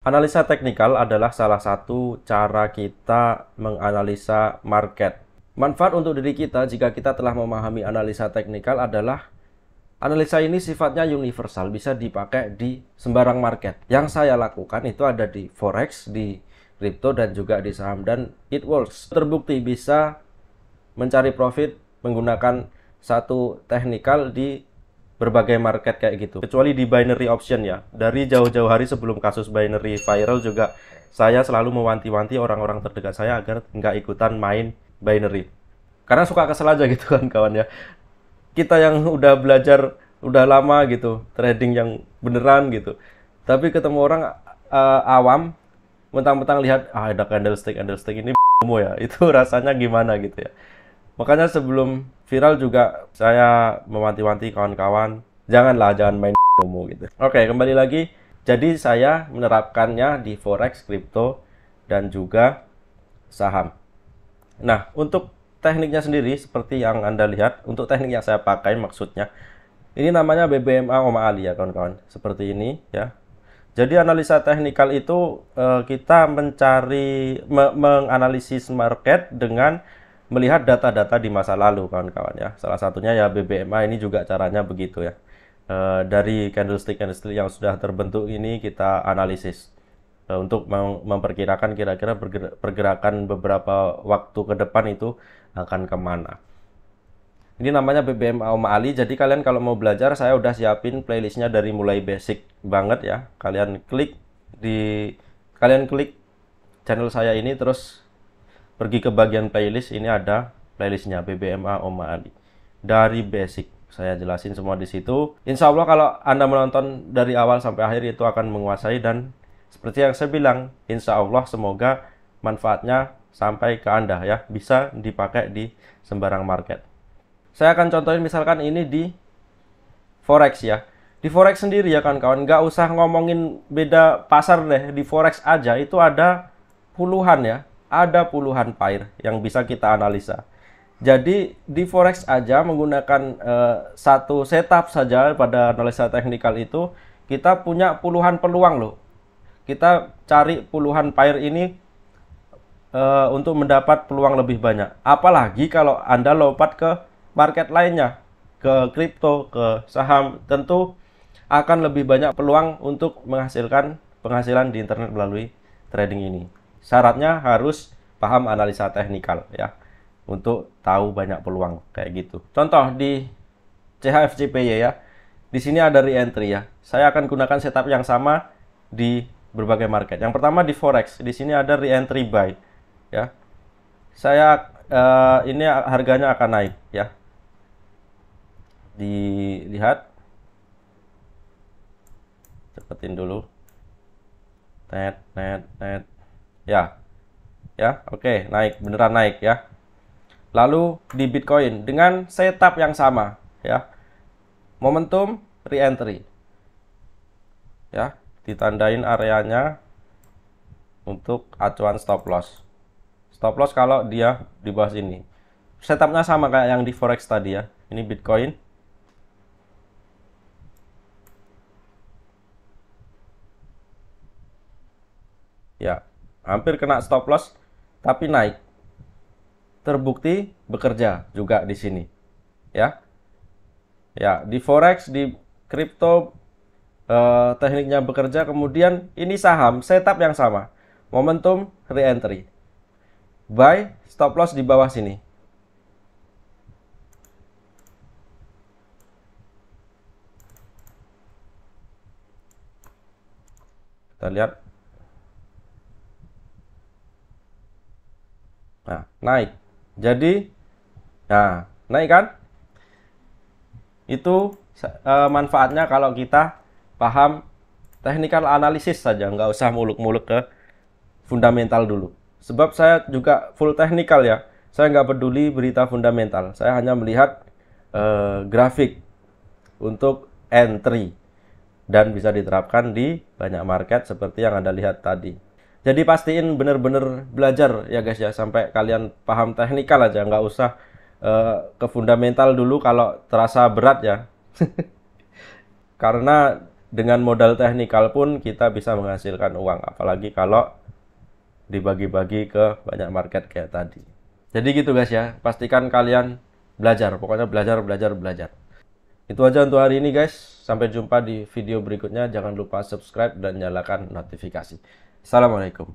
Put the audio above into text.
Analisa teknikal adalah salah satu cara kita menganalisa market. Manfaat untuk diri kita jika kita telah memahami analisa teknikal adalah analisa ini sifatnya universal, bisa dipakai di sembarang market. Yang saya lakukan itu ada di forex, di kripto, dan juga di saham, dan it works. Terbukti bisa mencari profit menggunakan satu teknikal di berbagai market kayak gitu, kecuali di binary option ya. Dari jauh-jauh hari sebelum kasus binary viral juga saya selalu mewanti-wanti orang-orang terdekat saya agar nggak ikutan main binary, karena suka kesel aja gitu kan kawan ya. Kita yang udah belajar udah lama gitu trading yang beneran gitu, tapi ketemu orang awam mentang-mentang lihat ada candlestick ini ya, itu rasanya gimana gitu ya. Makanya sebelum viral juga saya mewanti-wanti kawan-kawan, jangan main gitu. Oke, kembali lagi. Jadi saya menerapkannya di forex, kripto, dan juga saham. Nah, untuk tekniknya sendiri seperti yang Anda lihat, untuk teknik yang saya pakai maksudnya, ini namanya BBMA Ali ya kawan-kawan. Seperti ini ya. Jadi analisa teknikal itu kita menganalisis market dengan melihat data-data di masa lalu kawan-kawan ya. Salah satunya ya BBMA, ini juga caranya begitu ya. Dari candlestick yang sudah terbentuk ini kita analisis untuk memperkirakan kira-kira pergerakan beberapa waktu ke depan itu akan kemana. Ini namanya BBM Oma Ali. Jadi kalian kalau mau belajar, saya udah siapin playlistnya dari mulai basic banget ya. Kalian klik channel saya ini, terus pergi ke bagian playlist. Ini ada playlistnya BBMA Oma Ali. Dari basic saya jelasin semua di situ. Insya Allah kalau Anda menonton dari awal sampai akhir itu akan menguasai, dan seperti yang saya bilang, insya Allah semoga manfaatnya sampai ke Anda ya, bisa dipakai di sembarang market. Saya akan contohin misalkan ini di forex ya. Di forex sendiri ya kawan-kawan, nggak usah ngomongin beda pasar deh. Di forex aja itu ada puluhan ya, ada puluhan pair yang bisa kita analisa. Jadi di forex aja menggunakan satu setup saja pada analisa teknikal itu kita punya puluhan peluang loh. Kita cari puluhan pair ini untuk mendapat peluang lebih banyak. Apalagi kalau Anda lompat ke market lainnya, ke kripto, ke saham, tentu akan lebih banyak peluang untuk menghasilkan penghasilan di internet melalui trading ini. Syaratnya harus paham analisa teknikal ya, untuk tahu banyak peluang kayak gitu. Contoh di CHFCPY ya. Di sini ada re-entry ya. Saya akan gunakan setup yang sama di berbagai market. Yang pertama di forex. Di sini ada re-entry buy ya. Ini harganya akan naik ya. Dilihat, cepetin dulu. Net ya oke, naik, beneran naik ya. Lalu di Bitcoin dengan setup yang sama ya, momentum re-entry ya, ditandain areanya untuk acuan stop loss kalau dia di bawah sini. Setupnya sama kayak yang di forex tadi ya. Ini Bitcoin. Ya, hampir kena stop loss tapi naik. Terbukti bekerja juga di sini. Ya. Ya, di forex, di kripto tekniknya bekerja. Kemudian ini saham, setup yang sama. Momentum re-entry. Buy, stop loss di bawah sini. Kita lihat. Nah, naik. Jadi, nah, naik kan? Itu manfaatnya kalau kita paham technical analisis saja, nggak usah muluk-muluk ke fundamental dulu. Sebab saya juga full technical ya. Saya nggak peduli berita fundamental. Saya hanya melihat grafik untuk entry, dan bisa diterapkan di banyak market seperti yang Anda lihat tadi. Jadi pastiin bener-bener belajar ya guys ya, sampai kalian paham teknikal aja, nggak usah ke fundamental dulu kalau terasa berat ya. Karena dengan modal teknikal pun kita bisa menghasilkan uang, apalagi kalau dibagi-bagi ke banyak market kayak tadi. Jadi gitu guys ya, pastikan kalian belajar, pokoknya belajar. Itu aja untuk hari ini guys, sampai jumpa di video berikutnya. Jangan lupa subscribe dan nyalakan notifikasi. Assalamualaikum.